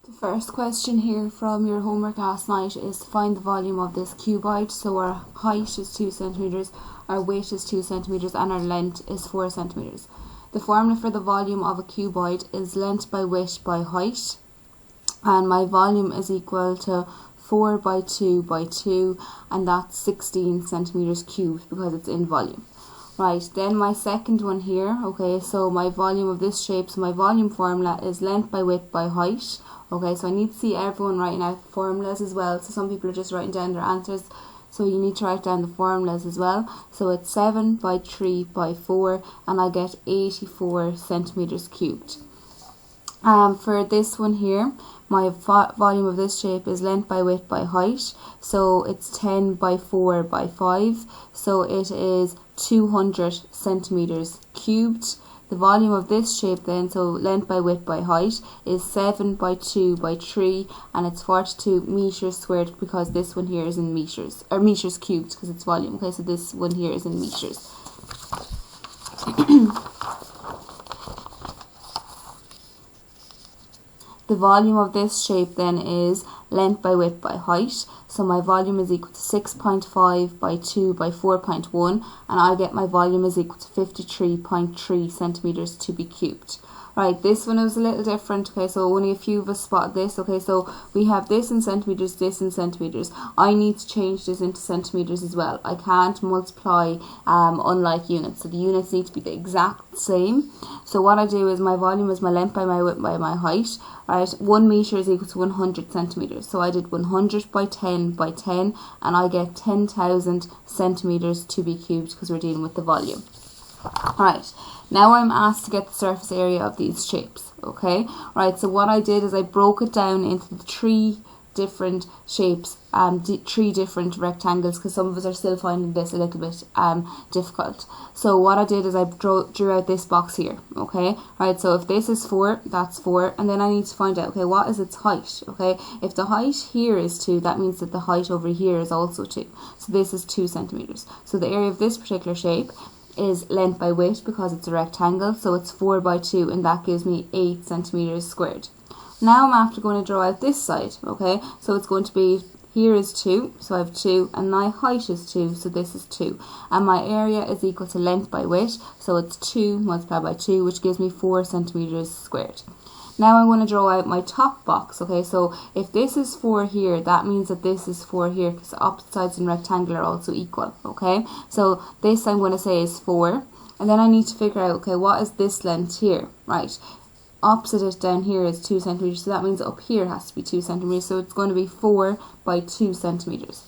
The first question here from your homework last night is to find the volume of this cuboid. So our height is 2 centimeters, our width is 2 centimeters, and our length is 4 centimeters. The formula for the volume of a cuboid is length by width by height, and my volume is equal to 4 by 2 by 2, and that's 16 centimeters cubed because it's in volume. Right, then my second one here, okay, so my volume of this shape, so my volume formula is length by width by height. Okay, so I need to see everyone writing out formulas as well. So some people are just writing down their answers, so you need to write down the formulas as well. So it's 7 by 3 by 4, and I get 84 centimeters cubed. For this one here, my volume of this shape is length by width by height, so it's 10 by 4 by 5, so it is 200 centimeters cubed. The volume of this shape then, so length by width by height, is 7 by 2 by 3, and it's 42 meters squared because this one here is in meters, or meters cubed because it's volume. Okay, so this one here is in meters. The volume of this shape then is length by width by height. So my volume is equal to 6.5 by 2 by 4.1, and I get my volume is equal to 53.3 centimeters to be cubed. Right, this one is a little different, okay, so only a few of us spot this, okay, so we have this in centimeters, this in centimeters. I need to change this into centimeters as well. I can't multiply unlike units, so the units need to be the exact same. So what I do is my volume is my length by my width by my height, right, 1 meter is equal to 100 centimeters. So I did 100 by 10 by 10, and I get 10,000 centimeters to be cubed because we're dealing with the volume. Right, now I'm asked to get the surface area of these shapes, okay? Right, so what I did is I broke it down into the 3 different shapes, 3 different rectangles, because some of us are still finding this a little bit difficult. So what I did is I drew out this box here, okay? Right, so if this is 4, that's 4, and then I need to find out, okay, what is its height, okay? If the height here is 2, that means that the height over here is also 2. So this is 2 centimeters. So the area of this particular shape is length by width because it's a rectangle, so it's 4 by 2, and that gives me 8 centimeters squared. Now I'm after going to draw out this side, okay, so it's going to be, here is 2, so I have 2, and my height is 2, so this is 2, and my area is equal to length by width, so it's 2 multiplied by 2, which gives me 4 centimeters squared. Now I'm going to draw out my top box, okay, so if this is 4 here, that means that this is 4 here, because the opposite sides in rectangle are also equal, okay? So this I'm going to say is 4, and then I need to figure out, okay, what is this length here, right? Opposite it down here is 2 centimeters, so that means up here has to be 2 centimeters, so it's going to be 4 by 2 centimeters.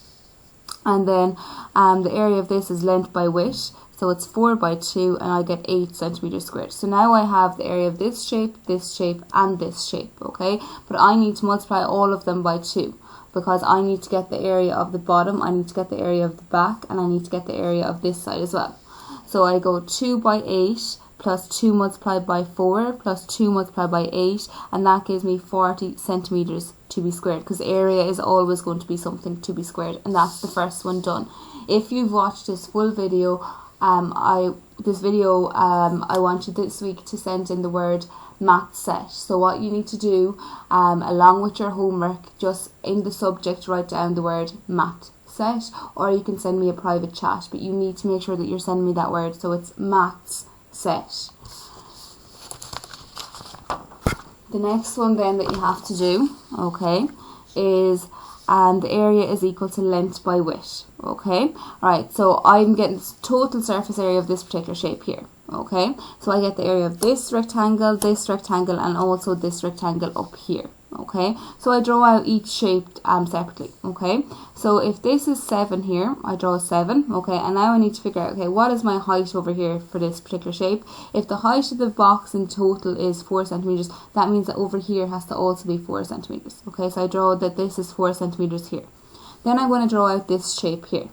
And then the area of this is length by width, so it's 4 by 2, and I get 8 centimeters squared. So now I have the area of this shape, and this shape, okay? But I need to multiply all of them by 2, because I need to get the area of the bottom, I need to get the area of the back, and I need to get the area of this side as well. So I go 2 by 8, plus 2 multiplied by 4, plus 2 multiplied by 8, and that gives me 40 centimeters to be squared, because area is always going to be something to be squared, and that's the first one done. If you've watched this full video, I want you this week to send in the word math set. So what you need to do, along with your homework, just in the subject write down the word math set, or you can send me a private chat, but you need to make sure that you're sending me that word, so it's maths set. The next one then that you have to do, okay, is the area is equal to length by width, okay? Right, so I'm getting the total surface area of this particular shape here, okay? So I get the area of this rectangle, and also this rectangle up here, okay? So I draw out each shape separately, okay? So if this is 7 here, I draw 7, okay? And now I need to figure out, okay, what is my height over here for this particular shape? If the height of the box in total is 4 centimeters, that means that over here has to also be 4 centimeters, okay? So I draw that this is 4 centimeters here. Then I'm going to draw out this shape here.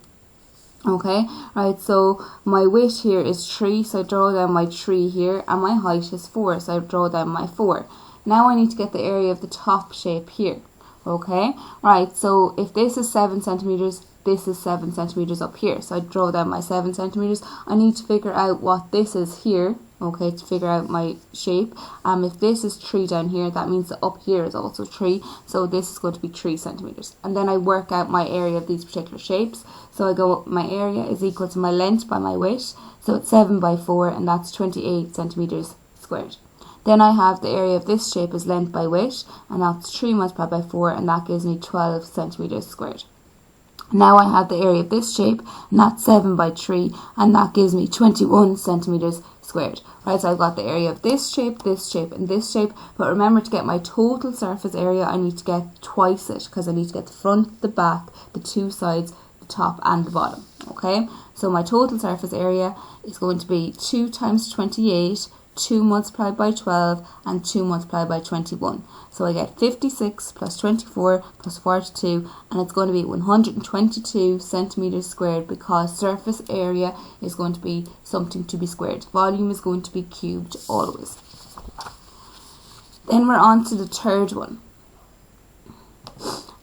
Okay, right, so my width here is 3, so I draw down my 3 here, and my height is 4, so I draw down my 4. Now I need to get the area of the top shape here, okay? Right, so if this is 7 centimeters, this is 7 centimeters up here, so I draw down my 7 centimeters. I need to figure out what this is here, okay, to figure out my shape. If this is 3 down here, that means that up here is also 3, so this is going to be 3 centimeters. And then I work out my area of these particular shapes. So I go, my area is equal to my length by my width, so it's 7 by 4, and that's 28 centimeters squared. Then I have the area of this shape is length by width, and that's 3 multiplied by 4, and that gives me 12 centimeters squared. Now I have the area of this shape, and that's 7 by 3, and that gives me 21 centimeters squared. Right, so I've got the area of this shape, and this shape, but remember, to get my total surface area, I need to get twice it, because I need to get the front, the back, the two sides, the top and the bottom. Okay, so my total surface area is going to be 2 times 28, 2 multiplied by 12, and 2 multiplied by 21. So I get 56 plus 24 plus 42, and it's going to be 122 centimeters squared, because surface area is going to be something to be squared. Volume is going to be cubed always. Then we're on to the third one.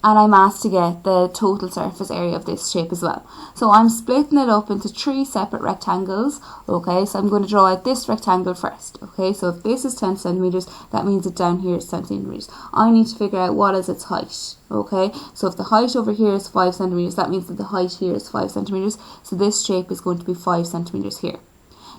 And I'm asked to get the total surface area of this shape as well. So I'm splitting it up into 3 separate rectangles. Okay, so I'm going to draw out this rectangle first. Okay, so if this is 10 centimeters, that means that down here is 10 centimeters. I need to figure out what is its height. Okay, so if the height over here is 5 centimeters, that means that the height here is 5 centimeters. So this shape is going to be 5 centimeters here.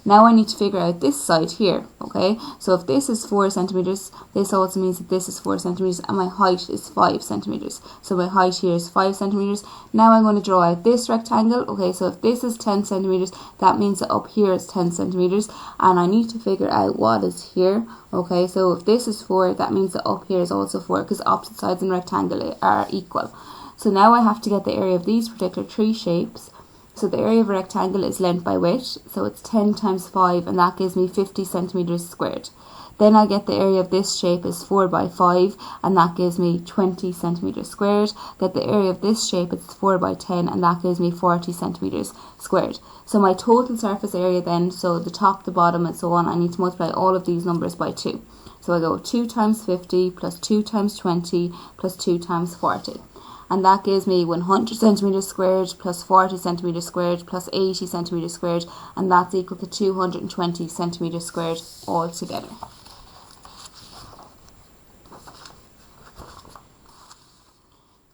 Now I need to figure out this side here, okay? So if this is 4 centimeters, this also means that this is 4 centimeters, and my height is 5 centimeters. So my height here is 5 centimeters. Now I'm going to draw out this rectangle, okay? So if this is 10 centimeters, that means that up here is 10 centimeters, and I need to figure out what is here, okay? So if this is 4, that means that up here is also 4, because opposite sides in a rectangle are equal. So now I have to get the area of these particular 3 shapes. So the area of a rectangle is length by width, so it's 10 times 5, and that gives me 50 centimeters squared. Then I get the area of this shape is 4 by 5, and that gives me 20 centimeters squared. Get the area of this shape, it's 4 by 10, and that gives me 40 centimeters squared. So my total surface area then, so the top, the bottom, and so on, I need to multiply all of these numbers by 2. So I go 2 times 50 plus 2 times 20 plus 2 times 40. And that gives me 100 centimeters squared plus 40 centimeters squared plus 80 centimeters squared, and that's equal to 220 centimeters squared altogether.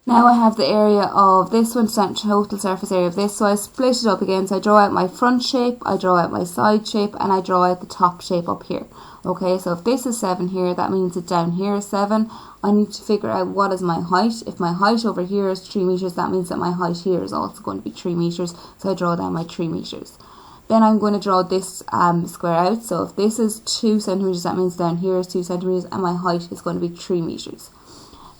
Now I have the area of this one, total surface area of this, so I split it up again. So I draw out my front shape, I draw out my side shape, and I draw out the top shape up here. Okay, so if this is 7 here, that means that down here is 7. I need to figure out what is my height. If my height over here is 3 meters, that means that my height here is also going to be 3 meters. So I draw down my 3 meters. Then I'm going to draw this square out. So if this is 2 centimeters, that means down here is 2 centimeters, and my height is going to be 3 meters.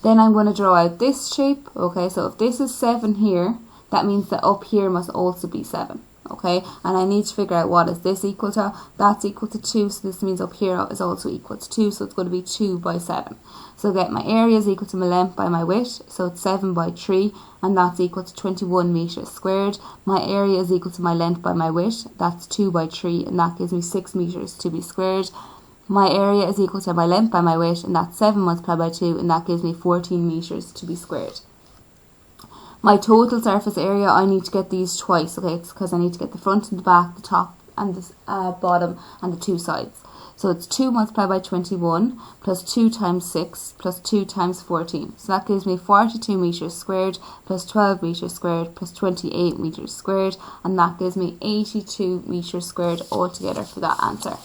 Then I'm going to draw out this shape. Okay, so if this is 7 here, that means that up here must also be 7. Okay, and I need to figure out what is this equal to. That's equal to 2, so this means up here is also equal to 2, so it's going to be 2 by 7. So get my area is equal to my length by my width, so it's 7 by 3, and that's equal to 21 meters squared. My area is equal to my length by my width, that's 2 by 3, and that gives me 6 meters to be squared. My area is equal to my length by my width, and that's 7 multiplied by 2, and that gives me 14 meters to be squared. My total surface area, I need to get these twice, okay, it's because I need to get the front and the back, the top and the bottom, and the two sides. So it's 2 multiplied by 21 plus 2 times 6 plus 2 times 14. So that gives me 42 meters squared plus 12 meters squared plus 28 meters squared, and that gives me 82 meters squared altogether for that answer.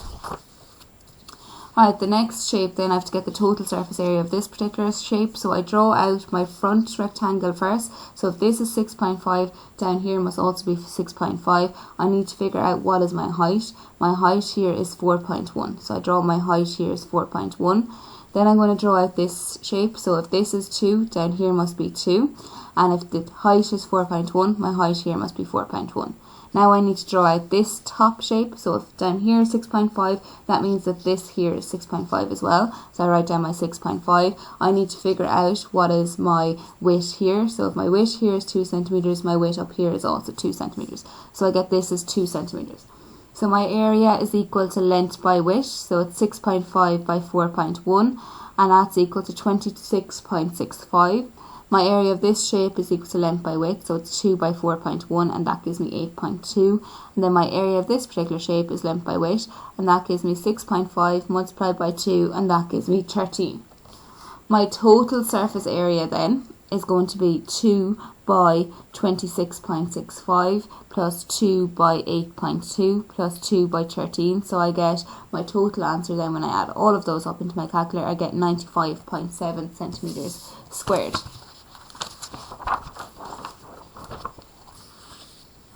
Alright, the next shape then I have to get the total surface area of this particular shape. So I draw out my front rectangle first. So if this is 6.5, down here must also be 6.5. I need to figure out what is my height. My height here is 4.1. So I draw my height here is 4.1. Then I'm going to draw out this shape. So if this is 2, down here must be 2. And if the height is 4.1, my height here must be 4.1. Now I need to draw out this top shape. So if down here is 6.5, that means that this here is 6.5 as well. So I write down my 6.5. I need to figure out what is my width here. So if my width here is 2 centimeters, my width up here is also 2 centimeters. So I get this as 2 centimeters. So my area is equal to length by width. So it's 6.5 by 4.1, and that's equal to 26.65. My area of this shape is equal to length by width, so it's 2 by 4.1, and that gives me 8.2. And then my area of this particular shape is length by width, and that gives me 6.5 multiplied by 2, and that gives me 13. My total surface area then is going to be 2 by 26.65 plus 2 by 8.2 plus 2 by 13. So I get my total answer then when I add all of those up into my calculator, I get 95.7 centimeters squared.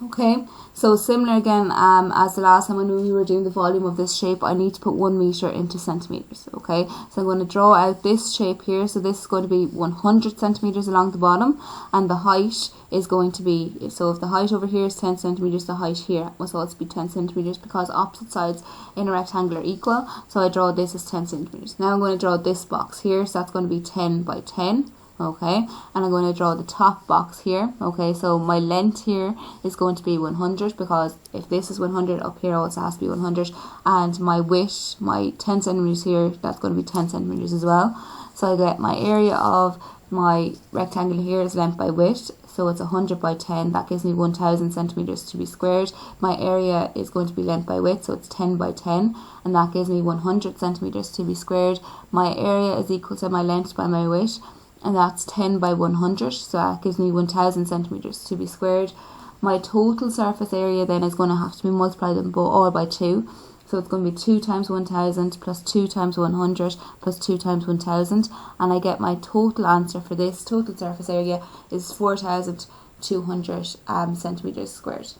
Okay, so similar again as the last time when we were doing the volume of this shape, I need to put 1 meter into centimeters. Okay, so I'm going to draw out this shape here. So this is going to be 100 centimeters along the bottom, and the height is going to be, so if the height over here is 10 centimeters, the height here must also be 10 centimeters because opposite sides in a rectangle are equal. So I draw this as 10 centimeters. Now I'm going to draw this box here, so that's going to be 10 by 10. Okay, and I'm going to draw the top box here. Okay, so my length here is going to be 100 because if this is 100, up here also has to be 100, and my width, my 10 centimeters here, that's going to be 10 centimeters as well. So I get my area of my rectangle here is length by width, so it's 100 by 10, that gives me 1000 centimeters to be squared. My area is going to be length by width, so it's 10 by 10, and that gives me 100 centimeters to be squared. My area is equal to my length by my width, and that's 10 by 100, so that gives me 1000 centimeters to be squared. My total surface area then is going to have to be multiplied all by 2, so it's going to be 2 times 1000 plus 2 times 100 plus 2 times 1000, and I get my total answer for this total surface area is 4200 centimeters squared.